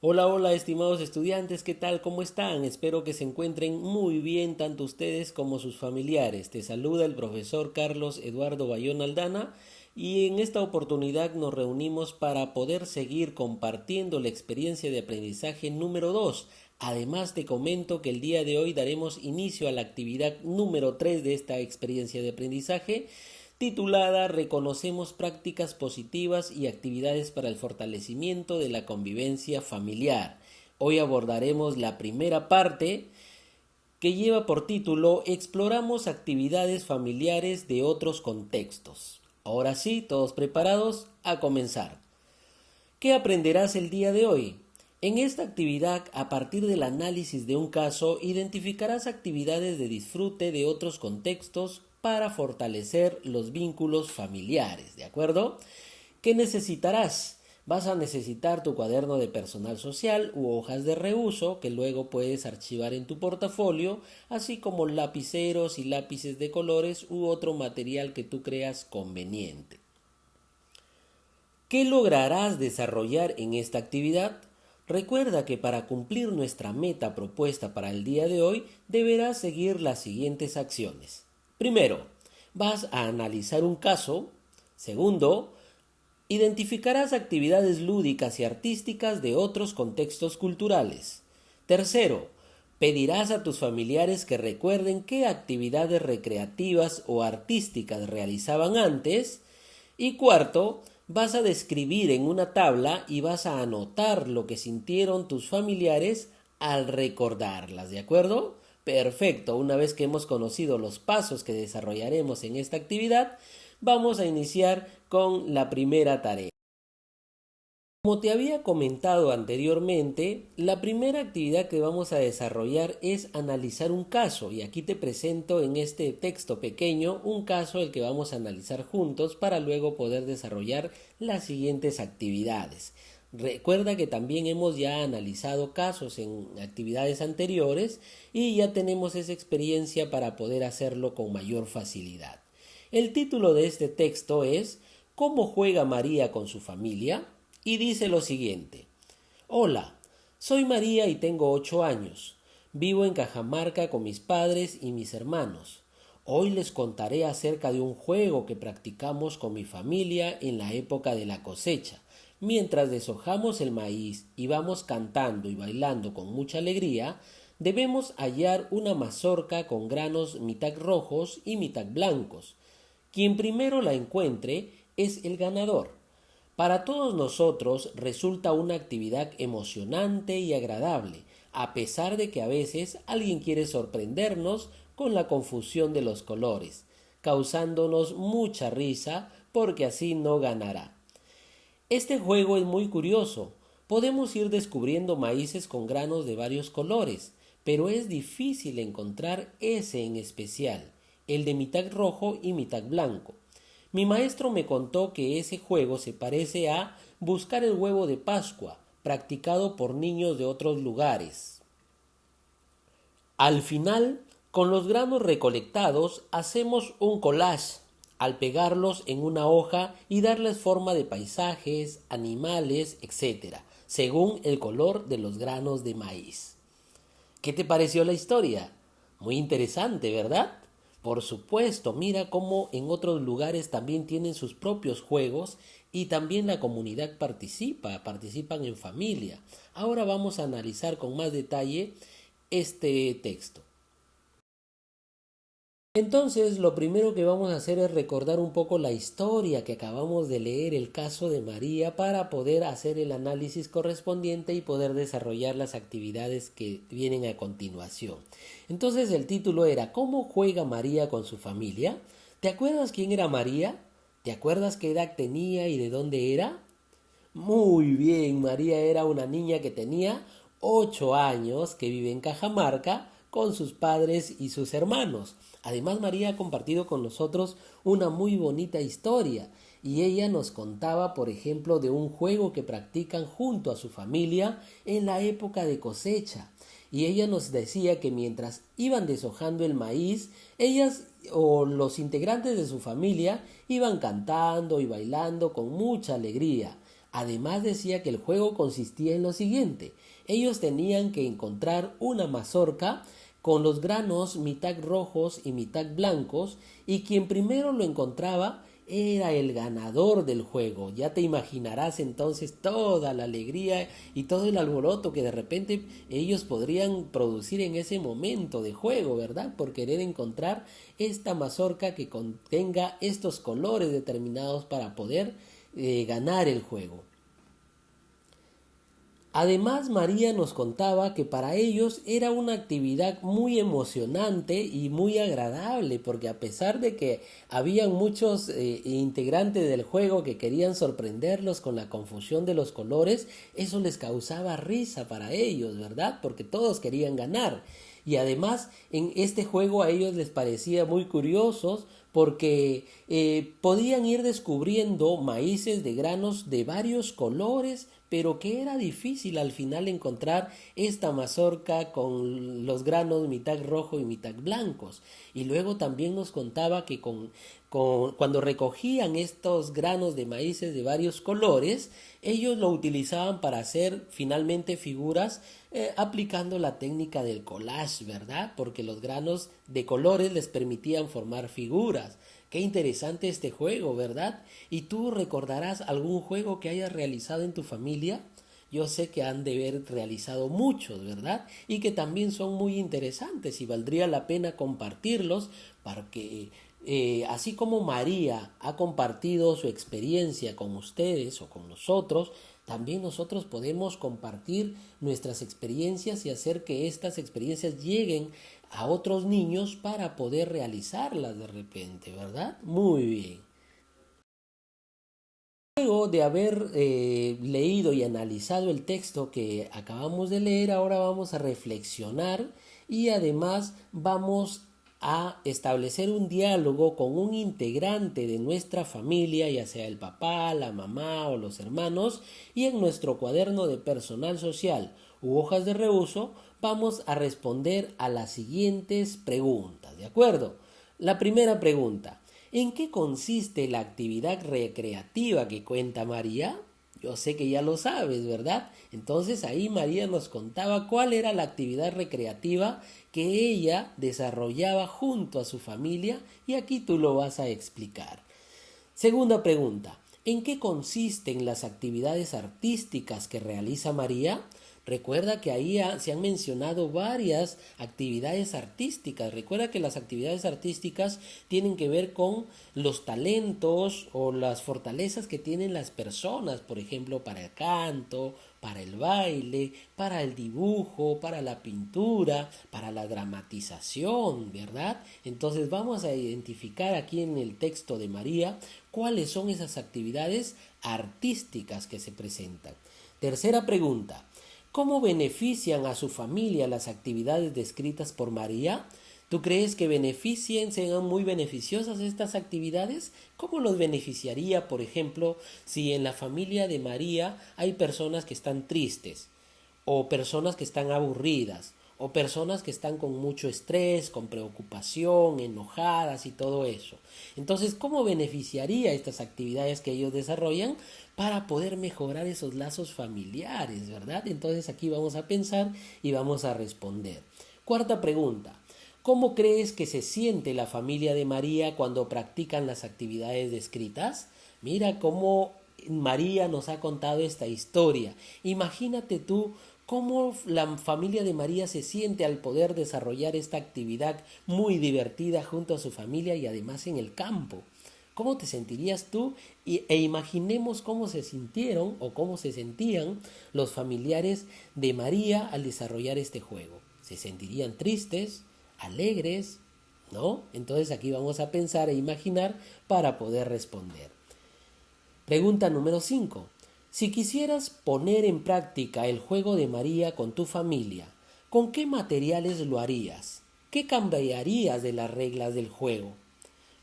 Hola, hola, estimados estudiantes, ¿qué tal? ¿Cómo están? Espero que se encuentren muy bien tanto ustedes como sus familiares. Te saluda el profesor Carlos Eduardo Bayón Aldana y en esta oportunidad nos reunimos para poder seguir compartiendo la experiencia de aprendizaje número 2. Además, te comento que el día de hoy daremos inicio a la actividad número 3 de esta experiencia de aprendizaje titulada Reconocemos prácticas positivas y actividades para el fortalecimiento de la convivencia familiar. Hoy abordaremos la primera parte que lleva por título Exploramos actividades familiares de otros contextos. Ahora sí, todos preparados a comenzar. ¿Qué aprenderás el día de hoy? En esta actividad, a partir del análisis de un caso, identificarás actividades de disfrute de otros contextos para fortalecer los vínculos familiares, ¿de acuerdo? ¿Qué necesitarás? Vas a necesitar tu cuaderno de personal social u hojas de reuso que luego puedes archivar en tu portafolio, así como lapiceros y lápices de colores u otro material que tú creas conveniente. ¿Qué lograrás desarrollar en esta actividad? Recuerda que para cumplir nuestra meta propuesta para el día de hoy deberás seguir las siguientes acciones. Primero, vas a analizar un caso. Segundo, identificarás actividades lúdicas y artísticas de otros contextos culturales. Tercero, pedirás a tus familiares que recuerden qué actividades recreativas o artísticas realizaban antes. Y cuarto, vas a describir en una tabla y vas a anotar lo que sintieron tus familiares al recordarlas, ¿de acuerdo? Perfecto, una vez que hemos conocido los pasos que desarrollaremos en esta actividad, vamos a iniciar con la primera tarea. Como te había comentado anteriormente, la primera actividad que vamos a desarrollar es analizar un caso y aquí te presento en este texto pequeño un caso el que vamos a analizar juntos para luego poder desarrollar las siguientes actividades. Recuerda que también hemos ya analizado casos en actividades anteriores y ya tenemos esa experiencia para poder hacerlo con mayor facilidad. El título de este texto es ¿Cómo juega María con su familia? Y dice lo siguiente. Hola, soy María y tengo 8 años. Vivo en Cajamarca con mis padres y mis hermanos. Hoy les contaré acerca de un juego que practicamos con mi familia en la época de la cosecha. Mientras deshojamos el maíz y vamos cantando y bailando con mucha alegría, debemos hallar una mazorca con granos mitad rojos y mitad blancos. Quien primero la encuentre es el ganador. Para todos nosotros resulta una actividad emocionante y agradable, a pesar de que a veces alguien quiere sorprendernos con la confusión de los colores, causándonos mucha risa porque así no ganará. Este juego es muy curioso. Podemos ir descubriendo maíces con granos de varios colores, pero es difícil encontrar ese en especial, el de mitad rojo y mitad blanco. Mi maestro me contó que ese juego se parece a buscar el huevo de Pascua, practicado por niños de otros lugares. Al final, con los granos recolectados, hacemos un collage al pegarlos en una hoja y darles forma de paisajes, animales, etc., según el color de los granos de maíz. ¿Qué te pareció la historia? Muy interesante, ¿verdad? Por supuesto, mira cómo en otros lugares también tienen sus propios juegos y también la comunidad participan en familia. Ahora vamos a analizar con más detalle este texto. Entonces, lo primero que vamos a hacer es recordar un poco la historia que acabamos de leer, el caso de María, para poder hacer el análisis correspondiente y poder desarrollar las actividades que vienen a continuación. Entonces, el título era ¿Cómo juega María con su familia? ¿Te acuerdas quién era María? ¿Te acuerdas qué edad tenía y de dónde era? Muy bien, María era una niña que tenía 8 años, que vive en Cajamarca con sus padres y sus hermanos. Además, María ha compartido con nosotros una muy bonita historia y ella nos contaba, por ejemplo, de un juego que practican junto a su familia en la época de cosecha. Y ella nos decía que mientras iban deshojando el maíz, ellas o los integrantes de su familia iban cantando y bailando con mucha alegría. Además decía que el juego consistía en lo siguiente: ellos tenían que encontrar una mazorca con los granos mitad rojos y mitad blancos, y quien primero lo encontraba era el ganador del juego. Ya te imaginarás entonces toda la alegría y todo el alboroto que de repente ellos podrían producir en ese momento de juego, ¿verdad? Por querer encontrar esta mazorca que contenga estos colores determinados para poder ganar el juego. Además, María nos contaba que para ellos era una actividad muy emocionante y muy agradable, porque a pesar de que habían muchos integrantes del juego que querían sorprenderlos con la confusión de los colores, eso les causaba risa para ellos, ¿verdad? Porque todos querían ganar. Y además en este juego a ellos les parecía muy curiosos porque podían ir descubriendo maíces de granos de varios colores, pero que era difícil al final encontrar esta mazorca con los granos mitad rojo y mitad blancos. Y luego también nos contaba que cuando recogían estos granos de maíces de varios colores, ellos lo utilizaban para hacer finalmente figuras aplicando la técnica del collage, ¿verdad? Porque los granos de colores les permitían formar figuras. Qué interesante este juego, ¿verdad? ¿Y tú recordarás algún juego que hayas realizado en tu familia? Yo sé que han de haber realizado muchos, ¿verdad? Y que también son muy interesantes y valdría la pena compartirlos para que, así como María ha compartido su experiencia con ustedes o con nosotros, también nosotros podemos compartir nuestras experiencias y hacer que estas experiencias lleguen a otros niños para poder realizarlas de repente, ¿verdad? Muy bien. Luego de haber leído y analizado el texto que acabamos de leer, ahora vamos a reflexionar y además vamos a establecer un diálogo con un integrante de nuestra familia, ya sea el papá, la mamá o los hermanos, y en nuestro cuaderno de personal social u hojas de reuso vamos a responder a las siguientes preguntas, ¿de acuerdo? La primera pregunta: ¿en qué consiste la actividad recreativa que cuenta María? Yo sé que ya lo sabes, ¿verdad? Entonces ahí María nos contaba cuál era la actividad recreativa que ella desarrollaba junto a su familia, y aquí tú lo vas a explicar. Segunda pregunta: ¿en qué consisten las actividades artísticas que realiza María? Recuerda que ahí se han mencionado varias actividades artísticas. Recuerda que las actividades artísticas tienen que ver con los talentos o las fortalezas que tienen las personas, por ejemplo, para el canto, para el baile, para el dibujo, para la pintura, para la dramatización, ¿verdad? Entonces vamos a identificar aquí en el texto de María cuáles son esas actividades artísticas que se presentan. Tercera pregunta: ¿cómo benefician a su familia las actividades descritas por María? ¿Tú crees que sean muy beneficiosas estas actividades? ¿Cómo los beneficiaría, por ejemplo, si en la familia de María hay personas que están tristes, o personas que están aburridas, o personas que están con mucho estrés, con preocupación, enojadas y todo eso? Entonces, ¿cómo beneficiaría estas actividades que ellos desarrollan para poder mejorar esos lazos familiares, ¿verdad? Entonces aquí vamos a pensar y vamos a responder. Cuarta pregunta: ¿cómo crees que se siente la familia de María cuando practican las actividades descritas? Mira cómo María nos ha contado esta historia. Imagínate tú cómo la familia de María se siente al poder desarrollar esta actividad muy divertida junto a su familia y además en el campo. ¿Cómo te sentirías tú? E imaginemos cómo se sintieron o cómo se sentían los familiares de María al desarrollar este juego. ¿Se sentirían tristes, alegres? ¿No? Entonces aquí vamos a pensar e imaginar para poder responder. Pregunta número 5. Si quisieras poner en práctica el juego de María con tu familia, ¿con qué materiales lo harías? ¿Qué cambiarías de las reglas del juego?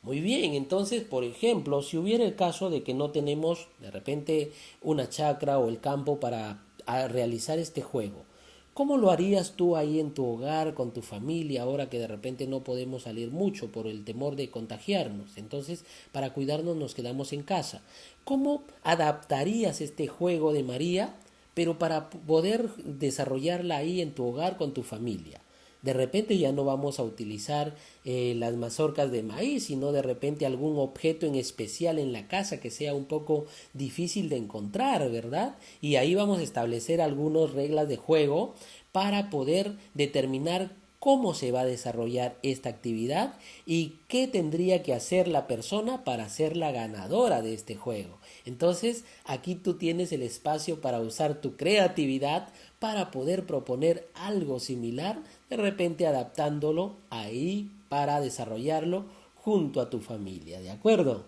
Muy bien, entonces, por ejemplo, si hubiera el caso de que no tenemos de repente una chacra o el campo para realizar este juego, ¿Cómo lo harías tú ahí en tu hogar, con tu familia, ahora que de repente no podemos salir mucho por el temor de contagiarnos? Entonces, para cuidarnos nos quedamos en casa. ¿Cómo adaptarías este juego de María, pero para poder desarrollarla ahí en tu hogar con tu familia? De repente ya no vamos a utilizar las mazorcas de maíz, sino de repente algún objeto en especial en la casa que sea un poco difícil de encontrar, ¿verdad? Y ahí vamos a establecer algunas reglas de juego para poder determinar cómo se va a desarrollar esta actividad y qué tendría que hacer la persona para ser la ganadora de este juego. Entonces, aquí tú tienes el espacio para usar tu creatividad para poder proponer algo similar, de repente adaptándolo ahí para desarrollarlo junto a tu familia, ¿de acuerdo?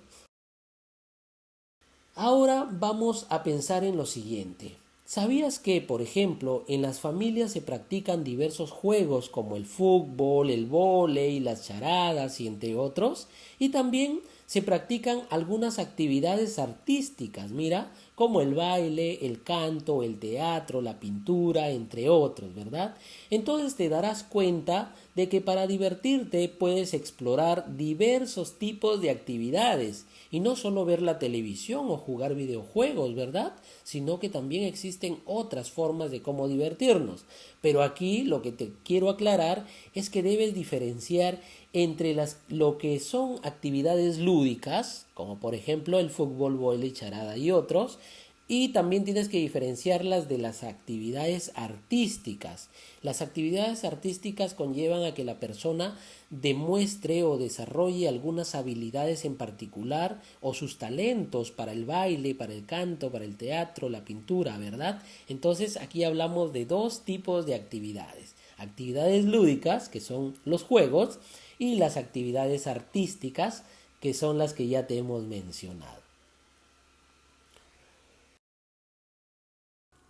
Ahora vamos a pensar en lo siguiente. ¿Sabías que, por ejemplo, en las familias se practican diversos juegos como el fútbol, el vóley, las charadas y entre otros? Y también se practican algunas actividades artísticas, mira, como el baile, el canto, el teatro, la pintura, entre otros, ¿verdad? Entonces te darás cuenta de que para divertirte puedes explorar diversos tipos de actividades y no solo ver la televisión o jugar videojuegos, ¿verdad? Sino que también existen otras formas de cómo divertirnos. Pero aquí lo que te quiero aclarar es que debes diferenciar entre lo que son actividades lúdicas, como por ejemplo el fútbol, vóley, charada y otros, y también tienes que diferenciarlas de las actividades artísticas. Las actividades artísticas conllevan a que la persona demuestre o desarrolle algunas habilidades en particular o sus talentos para el baile, para el canto, para el teatro, la pintura, ¿verdad? Entonces aquí hablamos de dos tipos de actividades. Actividades lúdicas, que son los juegos, y las actividades artísticas, que son las que ya te hemos mencionado.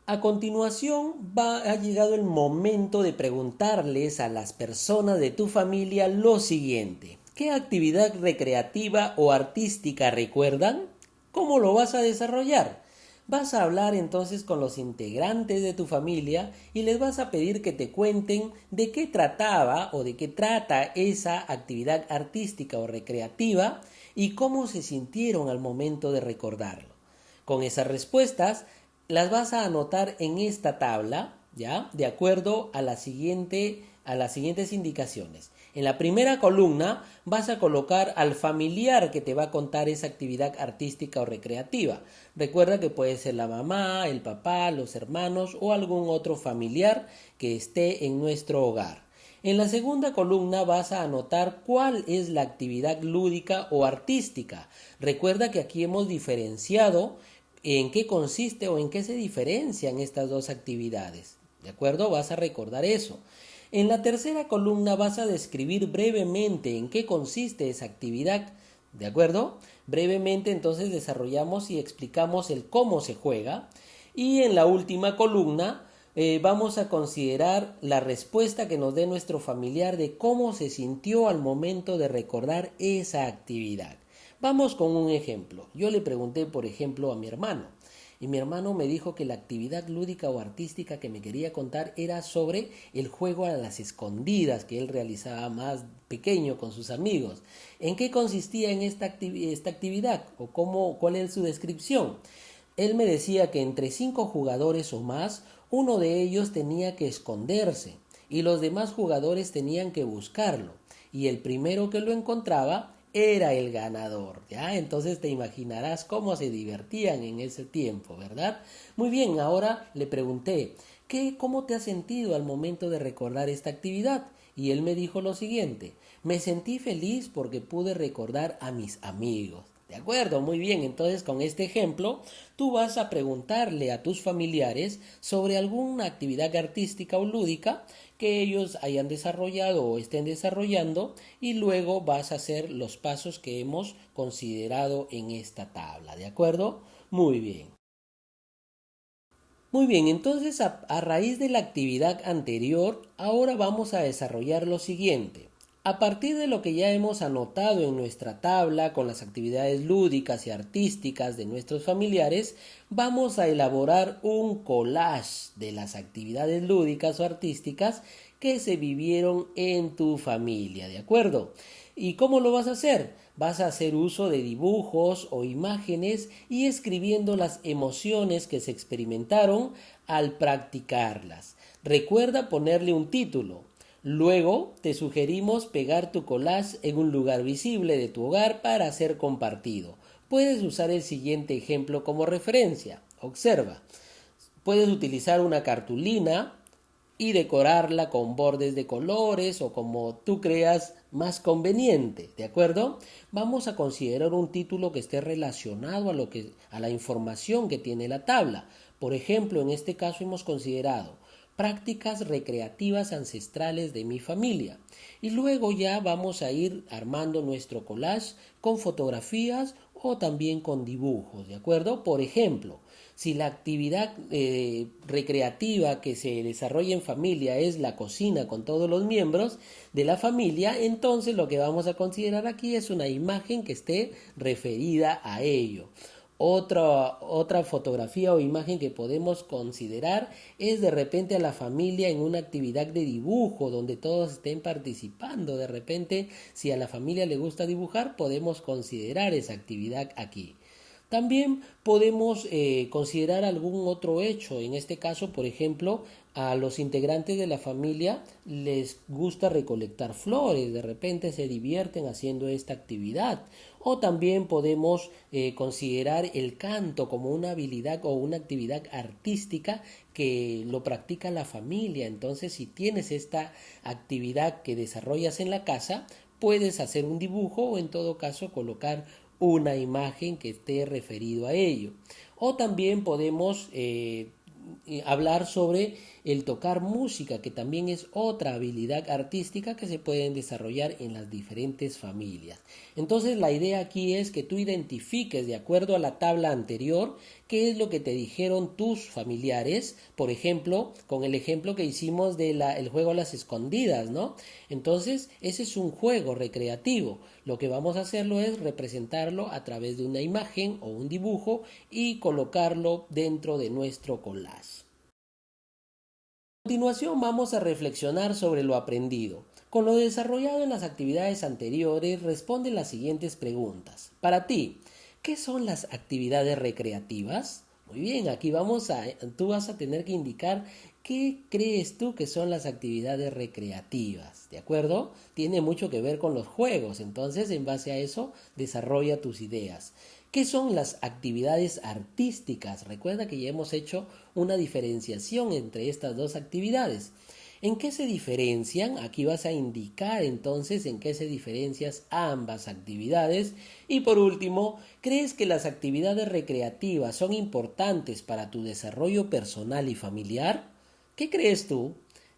A continuación ha llegado el momento de preguntarles a las personas de tu familia lo siguiente. ¿Qué actividad recreativa o artística recuerdan? ¿Cómo lo vas a desarrollar? Vas a hablar entonces con los integrantes de tu familia y les vas a pedir que te cuenten de qué trataba o de qué trata esa actividad artística o recreativa y cómo se sintieron al momento de recordarlo. Con esas respuestas las vas a anotar en esta tabla, ¿ya? De acuerdo a las siguientes indicaciones. En la primera columna vas a colocar al familiar que te va a contar esa actividad artística o recreativa. Recuerda que puede ser la mamá, el papá, los hermanos o algún otro familiar que esté en nuestro hogar. En la segunda columna vas a anotar cuál es la actividad lúdica o artística. Recuerda que aquí hemos diferenciado en qué consiste o en qué se diferencian estas dos actividades. ¿De acuerdo? Vas a recordar eso. En la tercera columna vas a describir brevemente en qué consiste esa actividad. ¿De acuerdo? Brevemente entonces desarrollamos y explicamos el cómo se juega. Y en la última columna vamos a considerar la respuesta que nos dé nuestro familiar de cómo se sintió al momento de recordar esa actividad. Vamos con un ejemplo. Yo le pregunté, por ejemplo, a mi hermano. Y mi hermano me dijo que la actividad lúdica o artística que me quería contar era sobre el juego a las escondidas que él realizaba más pequeño con sus amigos. ¿En qué consistía en esta actividad? ¿O cuál es su descripción? Él me decía que entre 5 jugadores o más, uno de ellos tenía que esconderse y los demás jugadores tenían que buscarlo. Y el primero que lo encontraba era el ganador, ¿ya? Entonces te imaginarás cómo se divertían en ese tiempo, ¿verdad? Muy bien, ahora le pregunté, ¿cómo te has sentido al momento de recordar esta actividad? Y él me dijo lo siguiente, me sentí feliz porque pude recordar a mis amigos. De acuerdo, muy bien, entonces con este ejemplo tú vas a preguntarle a tus familiares sobre alguna actividad artística o lúdica que ellos hayan desarrollado o estén desarrollando y luego vas a hacer los pasos que hemos considerado en esta tabla, ¿de acuerdo? Muy bien. Muy bien, entonces a raíz de la actividad anterior, ahora vamos a desarrollar lo siguiente. A partir de lo que ya hemos anotado en nuestra tabla con las actividades lúdicas y artísticas de nuestros familiares, vamos a elaborar un collage de las actividades lúdicas o artísticas que se vivieron en tu familia, ¿de acuerdo? ¿Y cómo lo vas a hacer? Vas a hacer uso de dibujos o imágenes y escribiendo las emociones que se experimentaron al practicarlas. Recuerda ponerle un título. Luego te sugerimos pegar tu collage en un lugar visible de tu hogar para ser compartido. Puedes usar el siguiente ejemplo como referencia. Observa. Puedes utilizar una cartulina y decorarla con bordes de colores o como tú creas más conveniente, ¿de acuerdo? Vamos a considerar un título que esté relacionado a la información que tiene la tabla. Por ejemplo, en este caso hemos considerado prácticas recreativas ancestrales de mi familia. Y luego ya vamos a ir armando nuestro collage con fotografías o también con dibujos, ¿de acuerdo? Por ejemplo, si la actividad recreativa que se desarrolla en familia es la cocina con todos los miembros de la familia, entonces lo que vamos a considerar aquí es una imagen que esté referida a ello. Otra fotografía o imagen que podemos considerar es de repente a la familia en una actividad de dibujo donde todos estén participando. De repente, si a la familia le gusta dibujar, podemos considerar esa actividad aquí. También podemos considerar algún otro hecho. En este caso, por ejemplo, a los integrantes de la familia les gusta recolectar flores, de repente se divierten haciendo esta actividad. O también podemos considerar el canto como una habilidad o una actividad artística que lo practica la familia. Entonces, si tienes esta actividad que desarrollas en la casa, puedes hacer un dibujo o en todo caso colocar una imagen que esté referido a ello. O también podemos hablar sobre el tocar música, que también es otra habilidad artística que se pueden desarrollar en las diferentes familias. Entonces la idea aquí es que tú identifiques de acuerdo a la tabla anterior qué es lo que te dijeron tus familiares, por ejemplo, con el ejemplo que hicimos del juego a las escondidas, ¿no? Entonces ese es un juego recreativo. Lo que vamos a hacerlo es representarlo a través de una imagen o un dibujo y colocarlo dentro de nuestro collage. A continuación vamos a reflexionar sobre lo aprendido. Con lo desarrollado en las actividades anteriores, responde las siguientes preguntas. Para ti, ¿qué son las actividades recreativas? Muy bien, aquí tú vas a tener que indicar qué crees tú que son las actividades recreativas, ¿de acuerdo? Tiene mucho que ver con los juegos, entonces en base a eso desarrolla tus ideas. ¿Qué son las actividades artísticas? Recuerda que ya hemos hecho una diferenciación entre estas dos actividades. ¿En qué se diferencian? Aquí vas a indicar entonces en qué se diferencian ambas actividades. Y por último, ¿crees que las actividades recreativas son importantes para tu desarrollo personal y familiar? ¿Qué crees tú?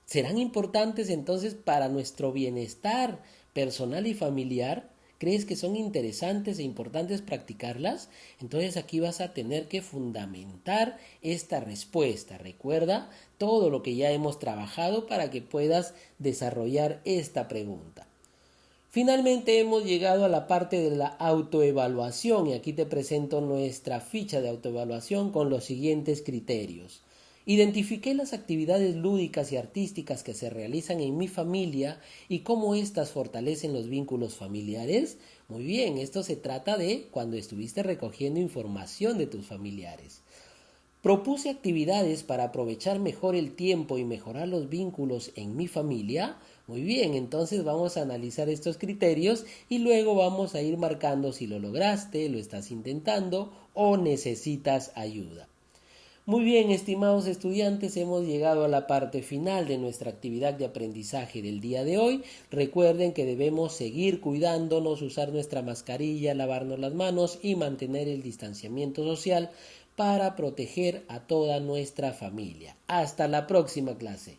¿Serán importantes entonces para nuestro bienestar personal y familiar? ¿Crees que son interesantes e importantes practicarlas? Entonces aquí vas a tener que fundamentar esta respuesta. Recuerda todo lo que ya hemos trabajado para que puedas desarrollar esta pregunta. Finalmente hemos llegado a la parte de la autoevaluación y aquí te presento nuestra ficha de autoevaluación con los siguientes criterios. Identifiqué las actividades lúdicas y artísticas que se realizan en mi familia y cómo éstas fortalecen los vínculos familiares. Muy bien, esto se trata de cuando estuviste recogiendo información de tus familiares. Propuse actividades para aprovechar mejor el tiempo y mejorar los vínculos en mi familia. Muy bien, entonces vamos a analizar estos criterios y luego vamos a ir marcando si lo lograste, lo estás intentando o necesitas ayuda. Muy bien, estimados estudiantes, hemos llegado a la parte final de nuestra actividad de aprendizaje del día de hoy. Recuerden que debemos seguir cuidándonos, usar nuestra mascarilla, lavarnos las manos y mantener el distanciamiento social para proteger a toda nuestra familia. Hasta la próxima clase.